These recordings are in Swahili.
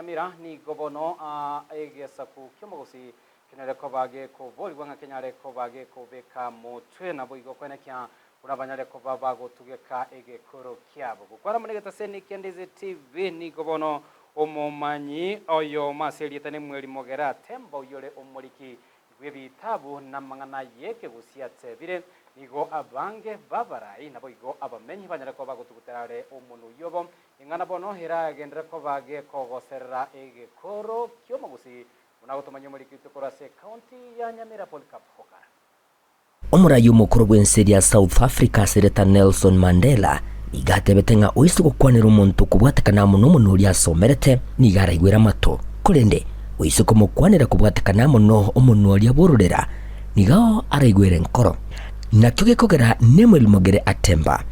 nyamira ni gobono egesaku kyomogosi kinare kobage ko boli wanga kenyare kobage ko beka motwe na boigo kwene kya urabanyare ko babago tugeka egekoro kyabo gukora muri gataseni kendeze TV ni gobono omomanyi oyo maseritane mweri mogera tembo yore omuriki gwebitabu namangana yeke gusiatse bire nigo abange babarai nabo igo abamenyi banyare ko bagutuguterare umuntu yobo ingana bono hera gendere ko bage ko goserra egekoro kyomogusi unagotomanya muri kitukora se county ya Nyamira Polycarp Hokara omurayi umukuru w'enseri ya South Africa Senator Nelson Mandela igatebetenga uisi gukwanira umuntu kubwatakana muno uri asomerete nigaraigwira mato kurende uisi kumukwanira kubwatakana muno umuntu uri abururera nigao araigwira nkoro nakyo gekogera nemweli mogere atemba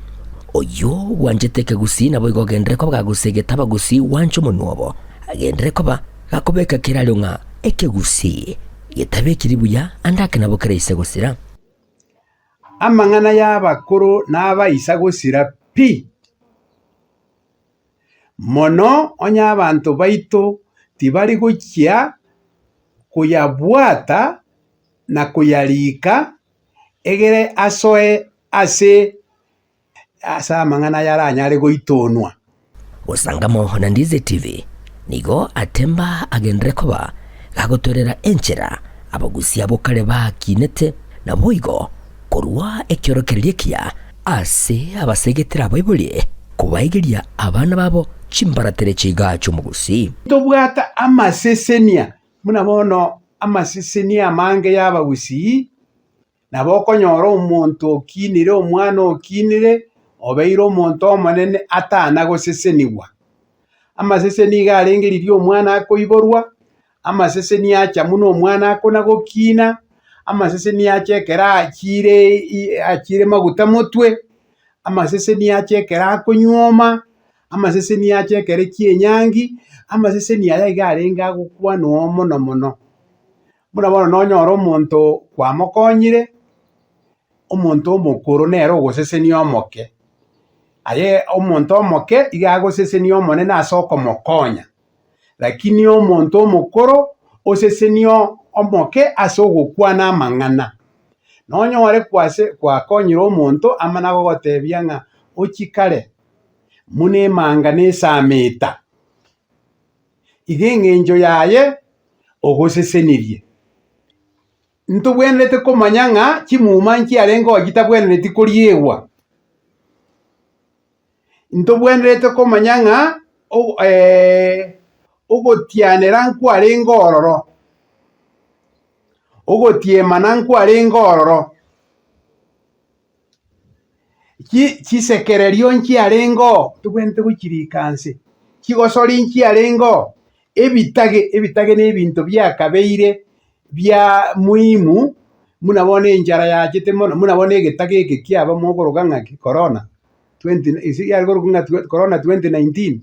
oyo wanjeteke gusi nabo igogendere ko bwagusegeta bagusi wancho munobo agendere ko ba gakobeka kiralo nga ekegusi yetabe kiribuya andake nabo kereise gusira amangana y'abakuru n'abayisa gusira pi mono onya abantu baitu tibali gukya kuyabwata na kuyalika egere asoe ase asa amangana yaranyare goitonwa osangamo na Ndize TV nigo atemba agendere koba gagotorera enchera abagusi abo kale bakinete na boigo korwa ekyorokerekia ase abasegetera bayibuli kubaigiria abana babo chimbaratere chigacho mugusi tobwata amasesenia munabono amasesenia mange y'abagusi nabokonyora omuntu okinire omwana okinire obeire omuntu omonene atana goseseniwa amaseseni garengeririe omwana akoiborwa amaseseni acha muno omwana akona gokina amaseseni achekera akire maguta motwe amaseseni achekera akonyoma amaseseni achekere kienyangi amaseseni aya igarenga agukwa no mono murabona nonyora omuntu kwamokonyire omuntu omukuru nero ogoseseni omoke aye omuntu omoke igagoseseni omonene ase okomokonya lakini omuntu omukuru oseseni omoke ase ogokwana amang'ana nonyore kwakonyire omuntu amana gogotebia ng'a ochikare muna emanga nesameta iga eng'encho yaye ogosesenirie ntobwenerete komanya ng'a chimuma nchiarenga ogitabwenereti koriegwa ntobwenerete komanya ng'a ogotianera nkwarenga ororo ogotiemana nkwarenga ororo chisekererio nchiarengo tobwenete gochirika nse chigosori nchiarengo ebitage na ebinto biakabeire bya muhimu munabona enjara yachete mono munabona egetage eke kiaba mogoroga ng'aki corona 2019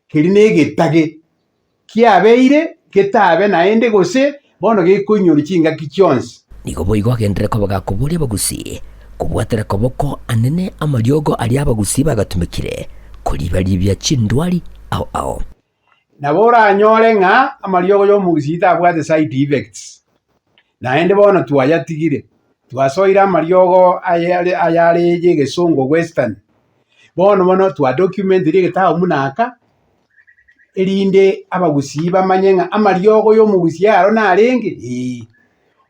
keri na egetage kiabeire ketabe naende gose bono gekoinyori chingaki chionsi nigo boigo agendere ko bagakuburia bagusi kubwatera koboko anene amariogo ali abagusi bagatumikire kuribaribya chindwari ao nabora anyore ng'a amariogo y'omugusi tabwate side effects naende bono twayatigire twasoire amariogo ayareje egesongo western bono twadocumentire egetago munaka erinde abagusi bamanye ng'a amariogo y'omugusi aro narenge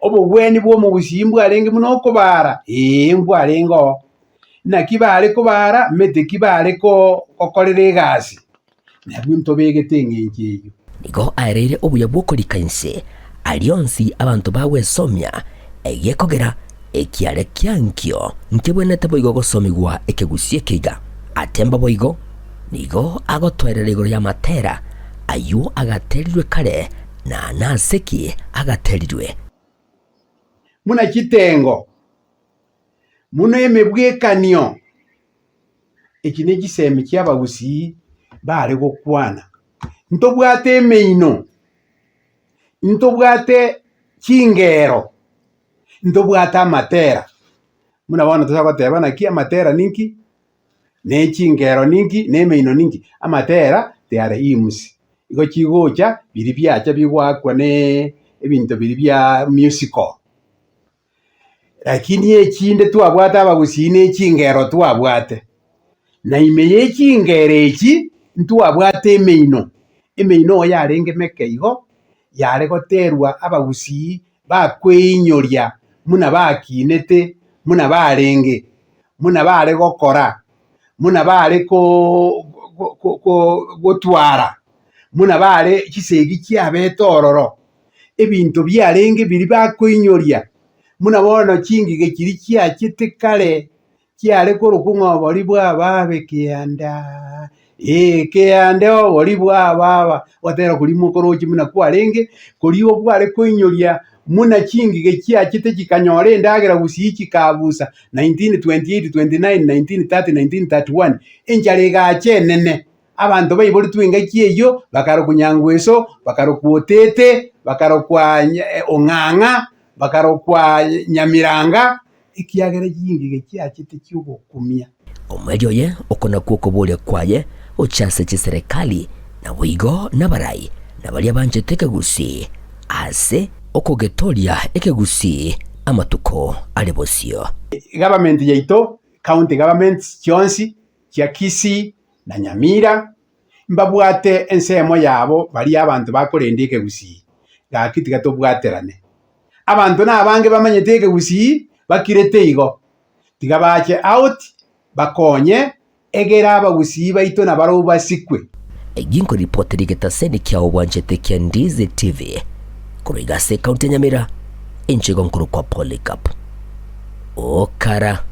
obobweni bw'omugusi mbwarenge muno okobara mbwarengo naki bare kobara mete kibare kokorera egasi nabwo ntobegete eng'encho eyo nigo aereire obuya bwokorikainse alionsi abantu bagwesomia egekogera ekiare kiankio nkibwenete boigo gosomigwa ekegusi ekiga atemba boigo nigo agotwerera igoro ya matera ayu agaterirwe kare na naseki agaterirwe muna kitengo muno emebwekanio eki negisemi kiabagusi bare gokwana ntobwate emeino ntobwate chingero ntobwate amatera munabona tosagoteba naki amatera ninki nechingero ninki nemeino ninki amatera teare imusi igo chigocha biri biacha bigwakwa ne ebinto biri bia musical. Lakini echinde twabwate abagusii na echingero twabwate na ime ya echingero echi ntwabwate emeino oyo arenge meke igo yare goterwa abagusii bakweinyoria muna bakinete muna barenge muna bare gokora muna bare gotwara muna bare chisegi chiabete ororo ebinto biarenge biri bakweinyoria muna bono chingige chiri chiachete kare chiare korokung'obori bwababe kianda kiande obori bwababa otera korimo korochi muna kwarenge korio bware koinyoria muna chingige chiachete chikanyora endagera gusii chikabusa 1928 29 1930 1931 enchara egache enene abanto baibori twinga chieyo bakarokwa eso bakarokwa otete bakarokwa ong'ang'a bakarokwa nyamiranga ekiagera chingige chiachete chiogokumia omwerio ye okona kuokoboria kwaye ochase chiserikali na wigo na barai na baria banchete ekegusii ase okogetoria ekegusii amatuko ari bosio. Government yaito county governments chionsi chia Kisii na Nyamira mbabwate ensemo yabo bari abantu bakorenda ekegusii gaki tiga tobwaterane abantu nabange bamanyete ekegusii bakirete igo tiga bache out bakonye egera abagusii baito na baro basikwe. Eginko ripoti rigetaseni kia obwanchete kia Ndizi TV kurigase kaunti Nyamira inchigo nkuru kwa Polycarp Okara.